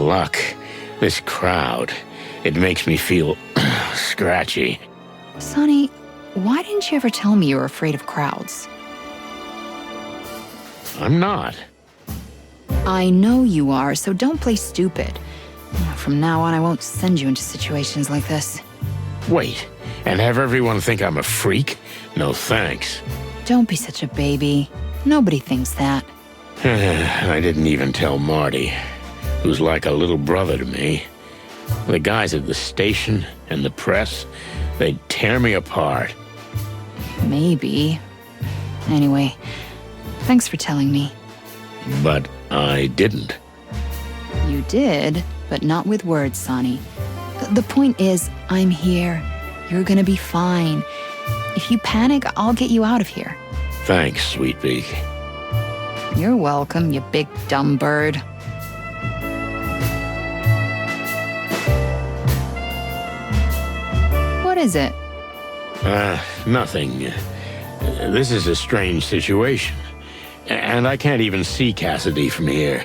luck. This crowd, it makes me feel scratchy. Sonny, why didn't you ever tell me you were afraid of crowds? I'm not. I know you are, so don't play stupid. From now on, I won't send you into situations like this. Wait, and have everyone think I'm a freak? No thanks. Don't be such a baby. Nobody thinks that. I didn't even tell Marty, who's like a little brother to me. The guys at the station and the press, they'd tear me apart. Maybe. Anyway, thanks for telling me. But I didn't. You did, but not with words, Sonny. The point is, I'm here. You're gonna be fine. If you panic, I'll get you out of here. Thanks, Sweetbeak. You're welcome, you big dumb bird. What is it? Nothing. This is a strange situation. And I can't even see Cassidy from here.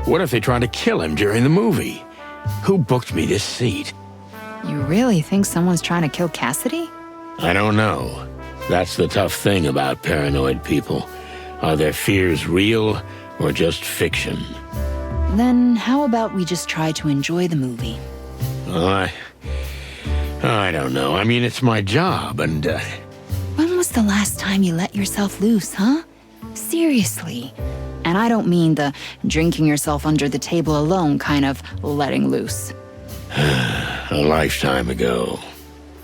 What if they try to kill him during the movie? Who booked me this seat? You really think someone's trying to kill Cassidy? I don't know. That's the tough thing about paranoid people. Are their fears real or just fiction? Then how about we just try to enjoy the movie? I don't know. I mean, it's my job, and... When was the last time you let yourself loose, huh? Seriously. And I don't mean the drinking yourself under the table alone kind of letting loose. A lifetime ago.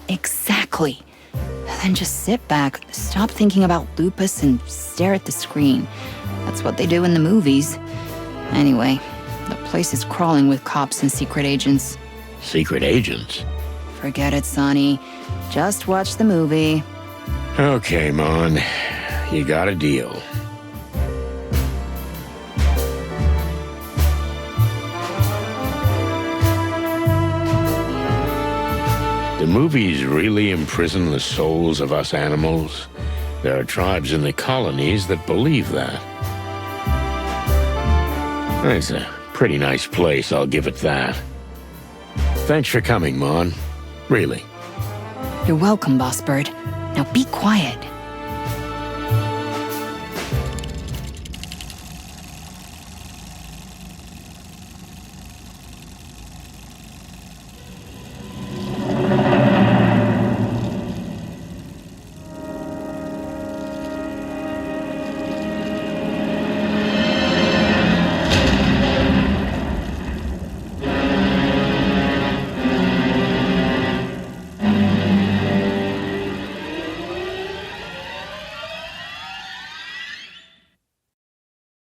Exactly. Then just sit back, stop thinking about lupus, and stare at the screen. That's what they do in the movies. Anyway, the place is crawling with cops and secret agents. Secret agents? Forget it, Sonny. Just watch the movie. Okay, Mon. You got a deal. The movies really imprison the souls of us animals. There are tribes in the colonies that believe that. It's a pretty nice place, I'll give it that. Thanks for coming, Mon. Really. You're welcome, Boss Bird. Now be quiet.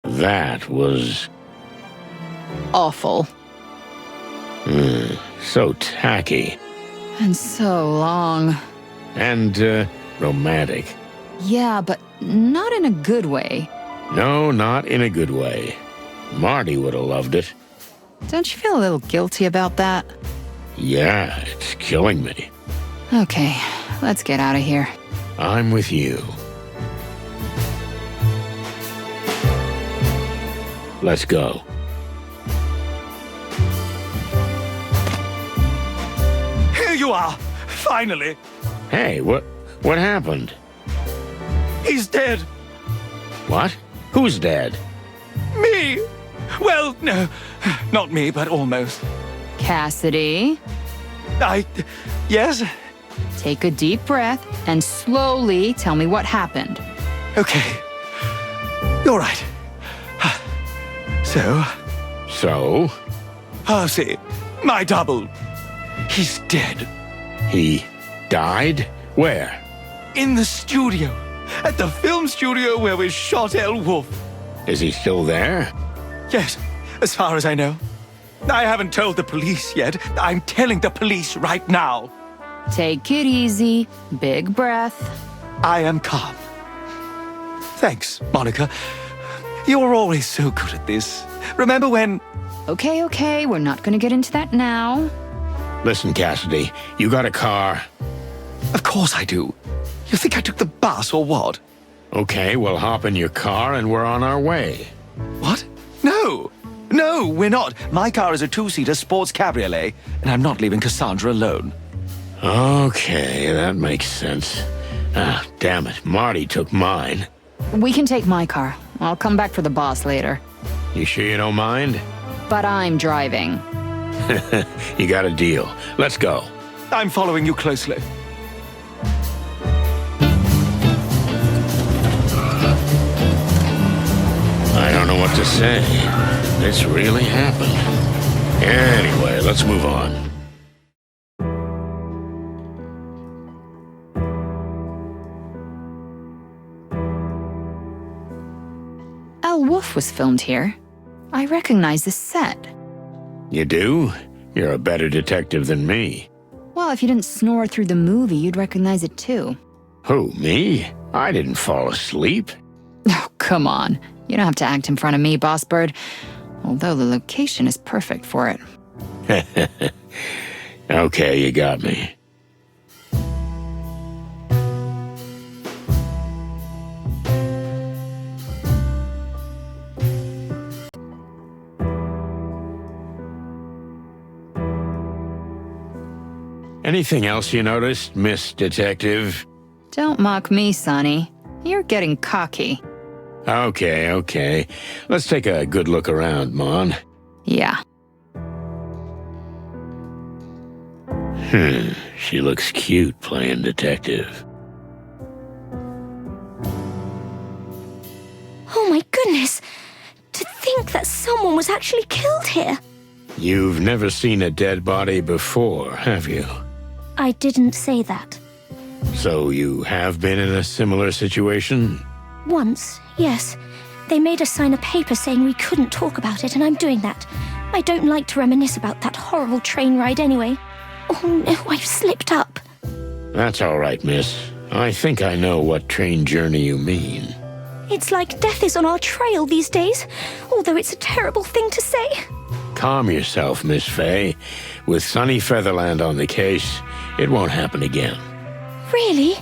That was... Awful. so tacky. And so long. And, romantic. Yeah, but not in a good way. No, not in a good way. Marty would have loved it. Don't you feel a little guilty about that? Yeah, it's killing me. Okay, let's get out of here. I'm with you. Let's go. Here you are, finally. Hey, what happened? He's dead. What? Who's dead? Me. Well, no, not me, but almost. Cassidy, Yes? take a deep breath and slowly tell me what happened. Okay. You're right. So, Percy, my double, he's dead. He died? Where? In the studio. At the film studio where we shot El Wolf. Is he still there? Yes, as far as I know. I haven't told the police yet. I'm telling the police right now. Take it easy. Big breath. I am calm. Thanks, Monica. You're always so good at this. Remember when... Okay, we're not gonna get into that now. Listen, Cassidy, you got a car? Of course I do. You think I took the bus or what? Okay, we'll hop in your car and we're on our way. What? No. No, we're not. My car is a two-seater sports cabriolet, and I'm not leaving Cassandra alone. Okay, that makes sense. Ah, damn it. Marty took mine. We can take my car. I'll come back for the boss later. You sure you don't mind? But I'm driving. You got a deal. Let's go. I'm following you closely. I don't know what to say. This really happened. Anyway, let's move on. Al Wolf was filmed here. I recognize this set. You do? You're a better detective than me. Well, if you didn't snore through the movie, you'd recognize it too. Who, me? I didn't fall asleep. Oh, come on. You don't have to act in front of me, Boss Bird. Although the location is perfect for it. Okay, you got me. Anything else you noticed, Miss Detective? Don't mock me, Sonny. You're getting cocky. Okay. Let's take a good look around, Mon. Yeah. She looks cute playing detective. Oh my goodness! To think that someone was actually killed here. You've never seen a dead body before, have you? I didn't say that. So you have been in a similar situation? Once, yes. They made us sign a paper saying we couldn't talk about it, and I'm doing that. I don't like to reminisce about that horrible train ride anyway. Oh no, I've slipped up. That's all right, miss. I think I know what train journey you mean. It's like death is on our trail these days, although it's a terrible thing to say. Calm yourself, Miss Fay. With Sunny Featherland on the case, it won't happen again. Really?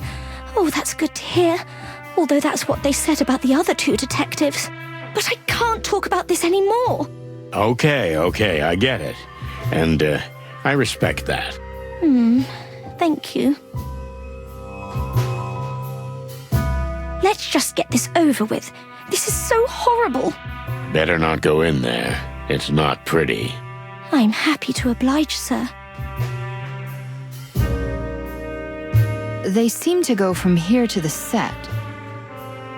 Oh, that's good to hear. Although that's what they said about the other two detectives. But I can't talk about this anymore. Okay, I get it. And, I respect that. Thank you. Let's just get this over with. This is so horrible. Better not go in there. It's not pretty. I'm happy to oblige, sir. They seem to go from here to the set.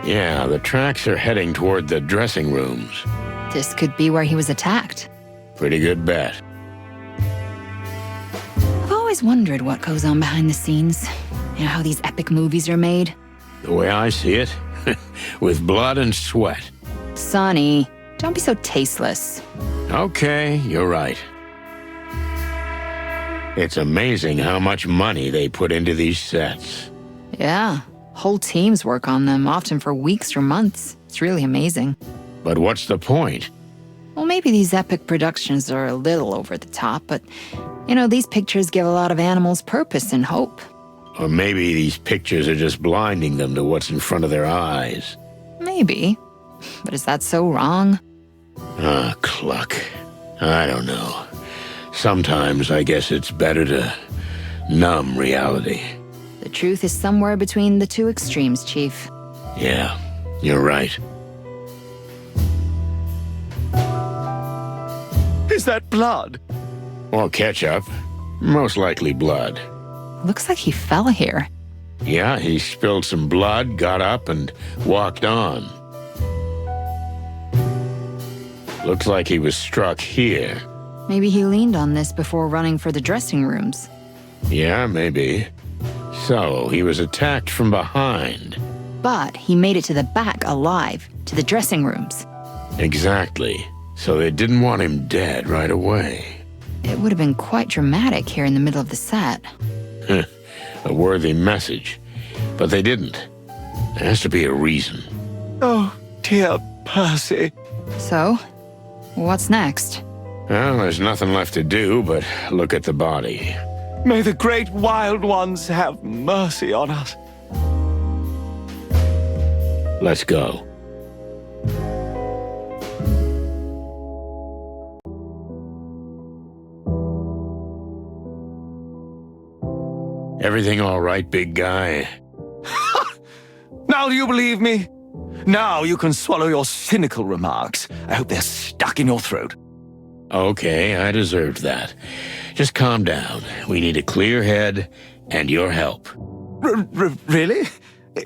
Yeah, the tracks are heading toward the dressing rooms. This could be where he was attacked. Pretty good bet. I've always wondered what goes on behind the scenes. You know how these epic movies are made? The way I see it, with blood and sweat. Sonny, don't be so tasteless. Okay, you're right. It's amazing how much money they put into these sets. Yeah, whole teams work on them, often for weeks or months. It's really amazing. But what's the point? Well, maybe these epic productions are a little over the top, but, you know, these pictures give a lot of animals purpose and hope. Or maybe these pictures are just blinding them to what's in front of their eyes. Maybe. But is that so wrong? Ah, Cluck. I don't know. Sometimes I guess it's better to numb reality. The truth is somewhere between the two extremes, Chief. Yeah, you're right. Is that blood? Or ketchup. Most likely blood. Looks like he fell here. Yeah, he spilled some blood, got up, and walked on. Looks like he was struck here. Maybe he leaned on this before running for the dressing rooms. Yeah, maybe. So, he was attacked from behind. But he made it to the back alive, to the dressing rooms. Exactly. So they didn't want him dead right away. It would have been quite dramatic here in the middle of the set. A worthy message. But they didn't. There has to be a reason. Oh, dear Percy. So, what's next? Well, there's nothing left to do but look at the body. May the great wild ones have mercy on us. Let's go. Everything all right, big guy? Now do you believe me? Now you can swallow your cynical remarks. I hope they're stuck in your throat. Okay, I deserved that. Just calm down. We need a clear head and your help. Really?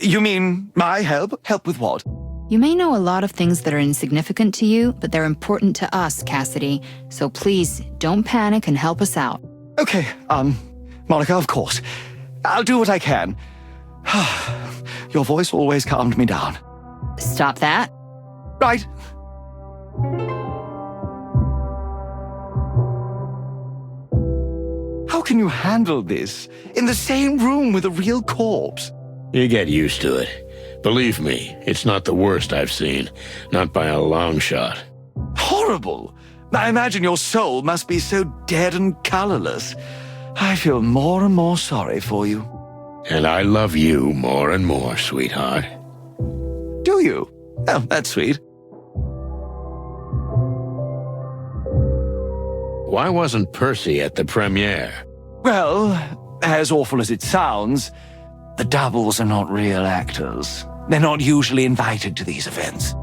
You mean my help? Help with what? You may know a lot of things that are insignificant to you, but they're important to us, Cassidy. So please, don't panic and help us out. Okay, Monica, of course. I'll do what I can. Your voice always calmed me down. Stop that. Right. How can you handle this? In the same room with a real corpse? You get used to it. Believe me, it's not the worst I've seen. Not by a long shot. Horrible! I imagine your soul must be so dead and colorless. I feel more and more sorry for you. And I love you more and more, sweetheart. Do you? Oh, that's sweet. Why wasn't Percy at the premiere? Well, as awful as it sounds, the doubles are not real actors. They're not usually invited to these events.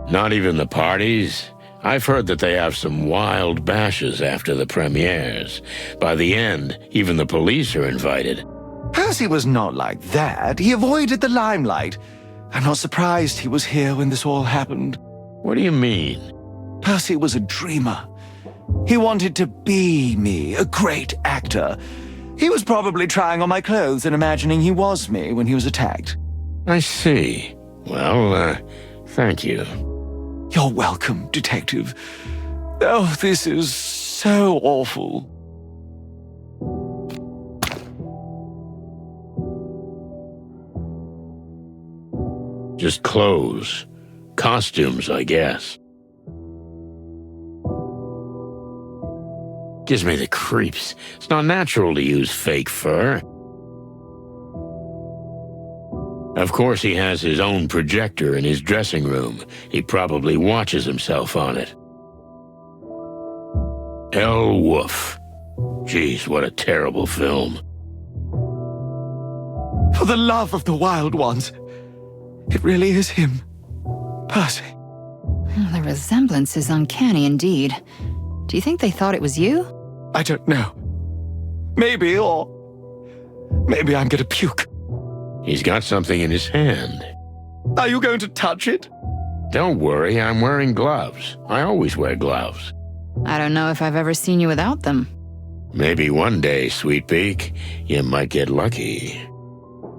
Not even the parties? I've heard that they have some wild bashes after the premieres. By the end, even the police are invited. Percy was not like that. He avoided the limelight. I'm not surprised he was here when this all happened. What do you mean? Percy was a dreamer. He wanted to be me, a great actor. He was probably trying on my clothes and imagining he was me when he was attacked. I see. Well, thank you. You're welcome, Detective. Oh, this is so awful. Just clothes. Costumes, I guess. Gives me the creeps. It's not natural to use fake fur. Of course, he has his own projector in his dressing room. He probably watches himself on it. El Wolf. Geez, what a terrible film. For the love of the wild ones, it really is him. Percy. The resemblance is uncanny indeed. Do you think they thought it was you? I don't know. Maybe, or maybe I'm gonna puke. He's got something in his hand. Are you going to touch it? Don't worry, I'm wearing gloves. I always wear gloves. I don't know if I've ever seen you without them. Maybe one day, Sweet Beak, you might get lucky.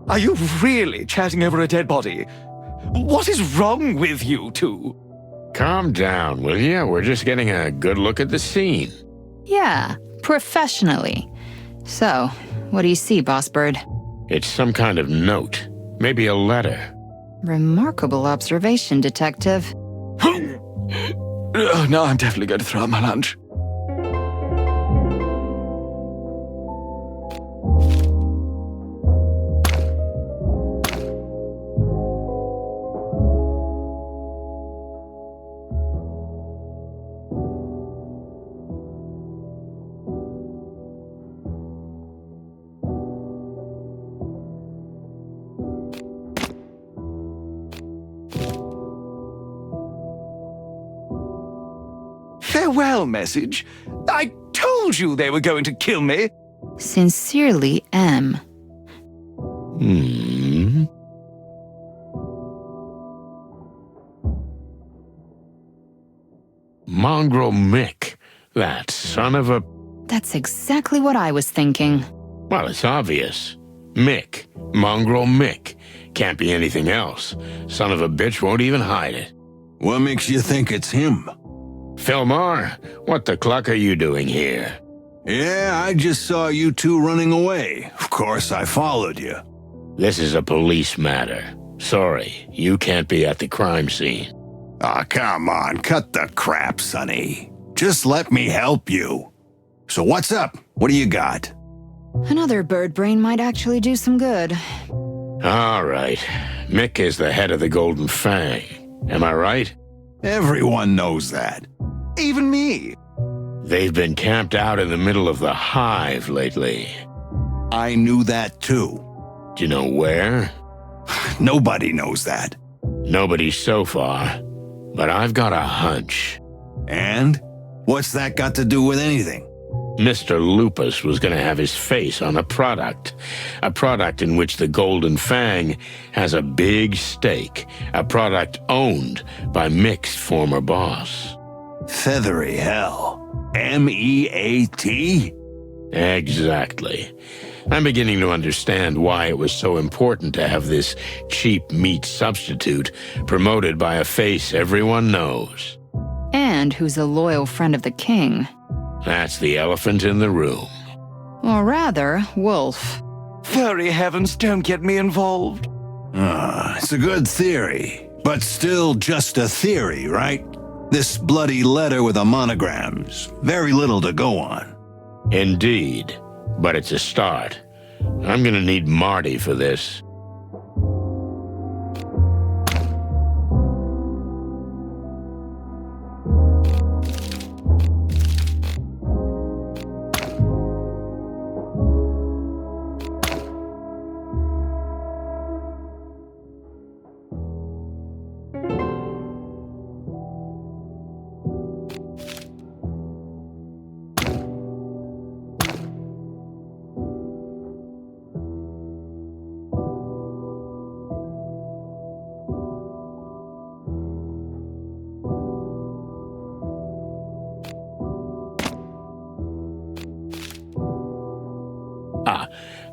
Are you really chatting over a dead body? What is wrong with you two? Calm down, will you? We're just getting a good look at the scene. Yeah, professionally. So, what do you see, Boss Bird? It's some kind of note. Maybe a letter. Remarkable observation, Detective. Oh, no, I'm definitely going to throw up my lunch. Farewell message? I told you they were going to kill me. Sincerely, M. Mongrel Mick. That son of a... That's exactly what I was thinking. Well, it's obvious. Mick. Mongrel Mick. Can't be anything else. Son of a bitch won't even hide it. What makes you think it's him? Film-noir, what the cluck are you doing here? Yeah, I just saw you two running away. Of course, I followed you. This is a police matter. Sorry, you can't be at the crime scene. Aw, come on, cut the crap, Sonny. Just let me help you. So what's up? What do you got? Another bird brain might actually do some good. All right. Mick is the head of the Golden Fang. Am I right? Everyone knows that. Even me. They've been camped out in the middle of the HIVE lately. I knew that too. Do you know where? Nobody knows that. Nobody so far, but I've got a hunch. And? What's that got to do with anything? Mr. Lupus was going to have his face on a product in which the Golden Fang has a big stake, a product owned by Mick's former boss. Feathery hell. M-E-A-T? Exactly. I'm beginning to understand why it was so important to have this cheap meat substitute promoted by a face everyone knows. And who's a loyal friend of the king. That's the elephant in the room. Or rather, Wolf. Furry heavens, don't get me involved. It's a good theory, but still just a theory, right? This bloody letter with the monograms. Very little to go on. Indeed, but it's a start. I'm gonna need Marty for this.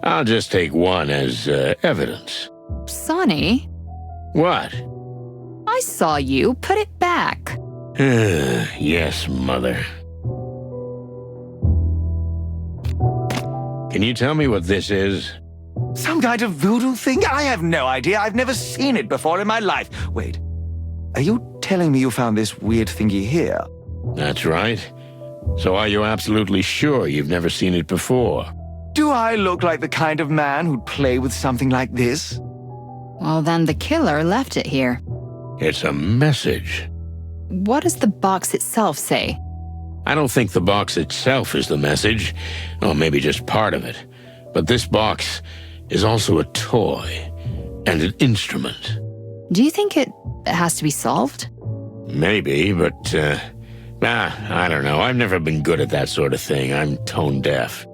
I'll just take one as evidence. Sonny, What? I saw you. Put it back. Yes, Mother. Can you tell me what this is? Some kind of voodoo thing? I have no idea. I've never seen it before in my life. Wait, are you telling me you found this weird thingy here? That's right. So are you absolutely sure you've never seen it before? Do I look like the kind of man who'd play with something like this? Well, then the killer left it here. It's a message. What does the box itself say? I don't think the box itself is the message, or maybe just part of it. But this box is also a toy and an instrument. Do you think it has to be solved? Maybe, but, I don't know. I've never been good at that sort of thing. I'm tone deaf.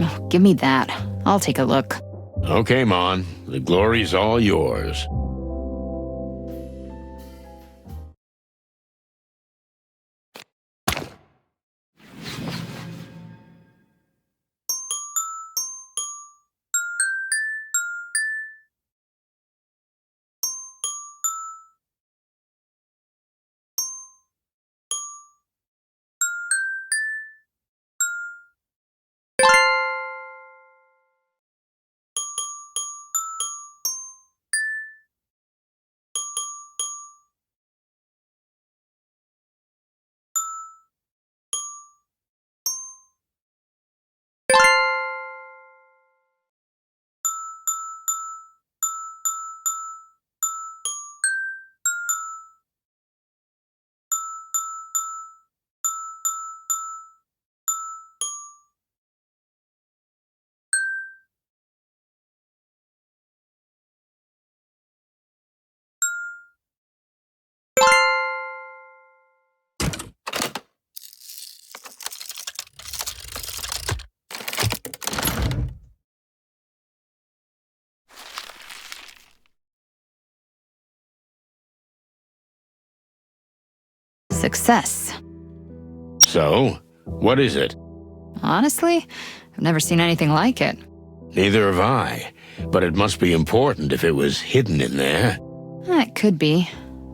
Oh, give me that. I'll take a look. Okay, Mon. The glory's all yours. Success. So, what is it? Honestly, I've never seen anything like it. Neither have I. But it must be important if it was hidden in there. It could be.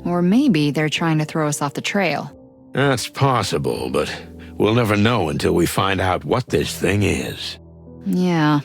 Or maybe they're trying to throw us off the trail. That's possible, but we'll never know until we find out what this thing is. Yeah.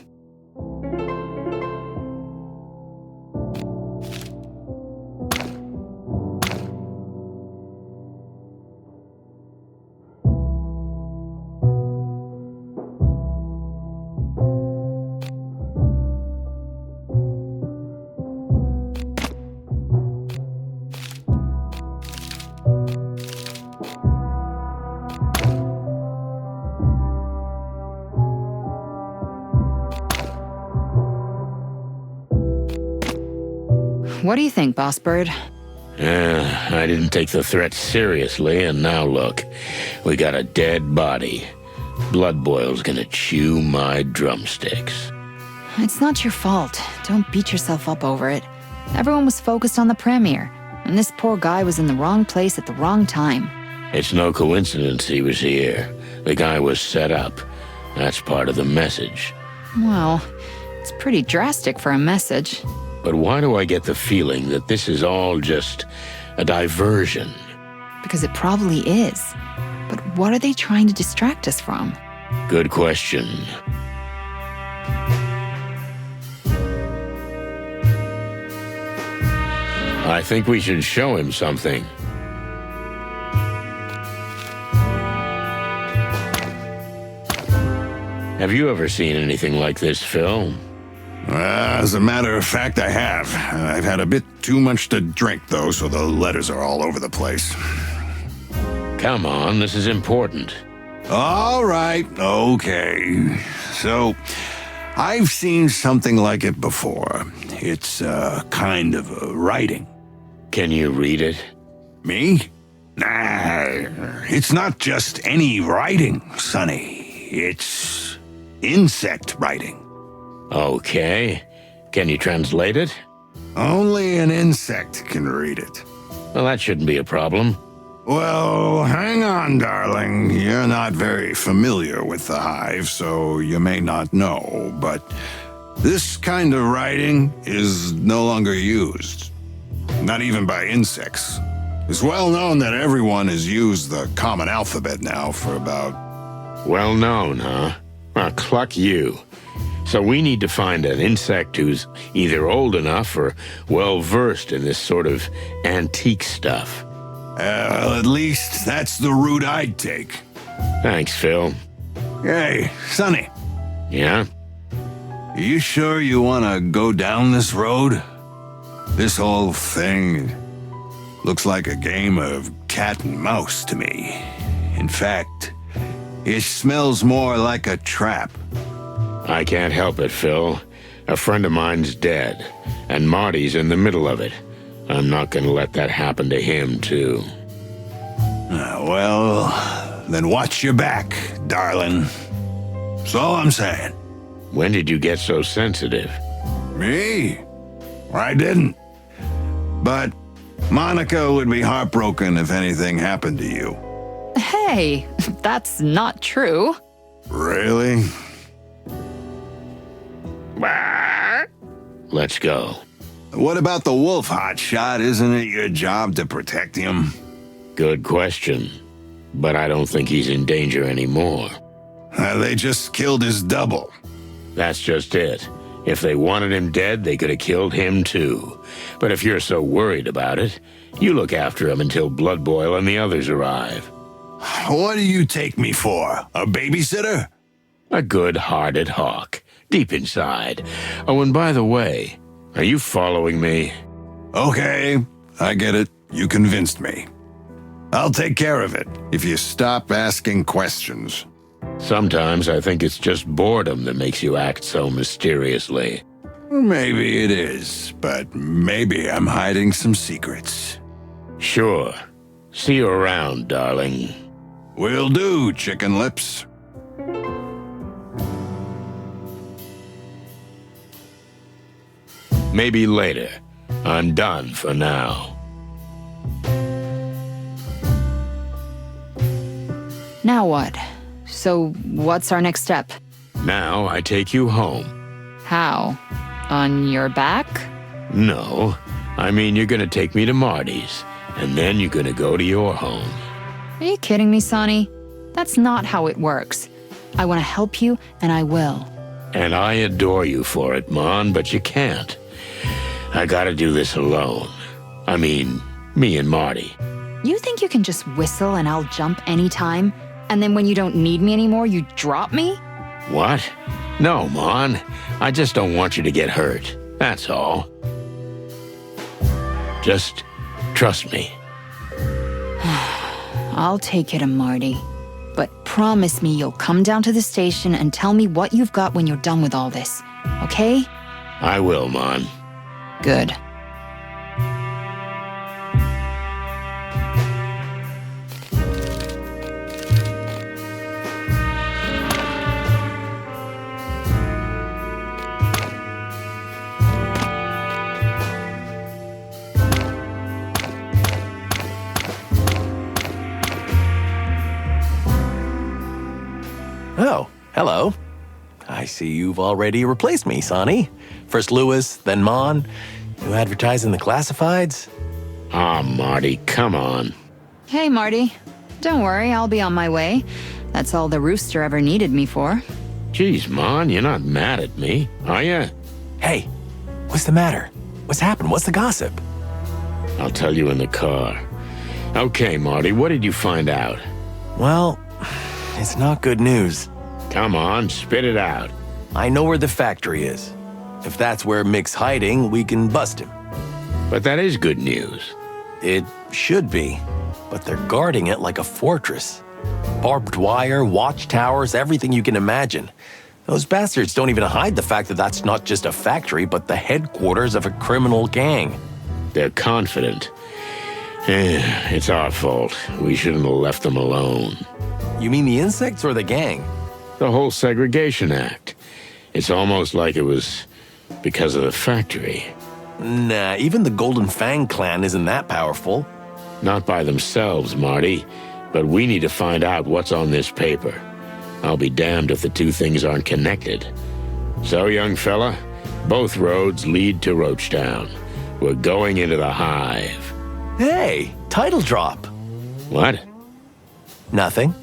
What do you think, Boss Bird? I didn't take the threat seriously, and now look. We got a dead body. Blood Boil's gonna chew my drumsticks. It's not your fault. Don't beat yourself up over it. Everyone was focused on the premiere, and this poor guy was in the wrong place at the wrong time. It's no coincidence he was here. The guy was set up. That's part of the message. Well, it's pretty drastic for a message. But why do I get the feeling that this is all just a diversion? Because it probably is. But what are they trying to distract us from? Good question. I think we should show him something. Have you ever seen anything like this, Phil? As a matter of fact, I have. I've had a bit too much to drink, though, so the letters are all over the place. Come on, this is important. All right, okay. So, I've seen something like it before. It's kind of writing. Can you read it? Me? Nah, it's not just any writing, Sonny. It's insect writing. Okay. Can you translate it? Only an insect can read it. Well, that shouldn't be a problem. Well, hang on, darling. You're not very familiar with the Hive, so you may not know, but this kind of writing is no longer used. Not even by insects. It's well known that everyone has used the common alphabet now for about... Well known, huh? Well, cluck you. So we need to find an insect who's either old enough or well-versed in this sort of antique stuff. Well, at least that's the route I'd take. Thanks, Phil. Hey, Sonny, Yeah? you sure you want to go down this road? This whole thing looks like a game of cat and mouse to me. In fact, it smells more like a trap. I can't help it, Phil. A friend of mine's dead, and Marty's in the middle of it. I'm not gonna let that happen to him, too. Well, then watch your back, darling. That's all I'm saying. When did you get so sensitive? Me? I didn't. But Monica would be heartbroken if anything happened to you. Hey, that's not true. Really? Let's go. What about the wolf, hotshot? Isn't it your job to protect him? Good question. But I don't think he's in danger anymore. They just killed his double. That's just it. If they wanted him dead, they could have killed him too. But if you're so worried about it, you look after him until Blood Boil and the others arrive. What do you take me for? A babysitter? A good-hearted hawk, deep inside. Oh, and by the way, are you following me? Okay, I get it. You convinced me. I'll take care of it if you stop asking questions. Sometimes I think it's just boredom that makes you act so mysteriously. Maybe it is, but maybe I'm hiding some secrets. Sure. See you around, darling. Will do, chicken lips. Maybe later. I'm done for now. Now what? So what's our next step? Now I take you home. How? On your back? No, I mean you're gonna take me to Marty's, and then you're gonna go to your home. Are you kidding me, Sonny? That's not how it works. I want to help you, and I will. And I adore you for it, Mon, but you can't. I gotta do this alone. I mean, me and Marty. You think you can just whistle and I'll jump anytime? And then when you don't need me anymore, you drop me? What? No, Mon. I just don't want you to get hurt. That's all. Just trust me. I'll take it to Marty. But promise me you'll come down to the station and tell me what you've got when you're done with all this. Okay? I will, Mon. Good. Oh, hello. I see you've already replaced me, Sonny. First Lewis, then Mon. You advertise in the classifieds? Ah, Marty, come on. Hey, Marty. Don't worry, I'll be on my way. That's all the rooster ever needed me for. Geez, Mon, you're not mad at me, are you? Hey, what's the matter? What's happened? What's the gossip? I'll tell you in the car. Okay, Marty, what did you find out? Well, it's not good news. Come on, spit it out. I know where the factory is. If that's where Mick's hiding, we can bust him. But that is good news. It should be, but they're guarding it like a fortress. Barbed wire, watchtowers, everything you can imagine. Those bastards don't even hide the fact that that's not just a factory, but the headquarters of a criminal gang. They're confident. It's our fault. We shouldn't have left them alone. You mean the insects or the gang? The whole segregation act. It's almost like it was because of the factory. Nah, even the Golden Fang clan isn't that powerful. Not by themselves, Marty. But we need to find out what's on this paper. I'll be damned if the two things aren't connected. So, young fella, both roads lead to Roachtown. We're going into the Hive. Hey, title drop. What? Nothing.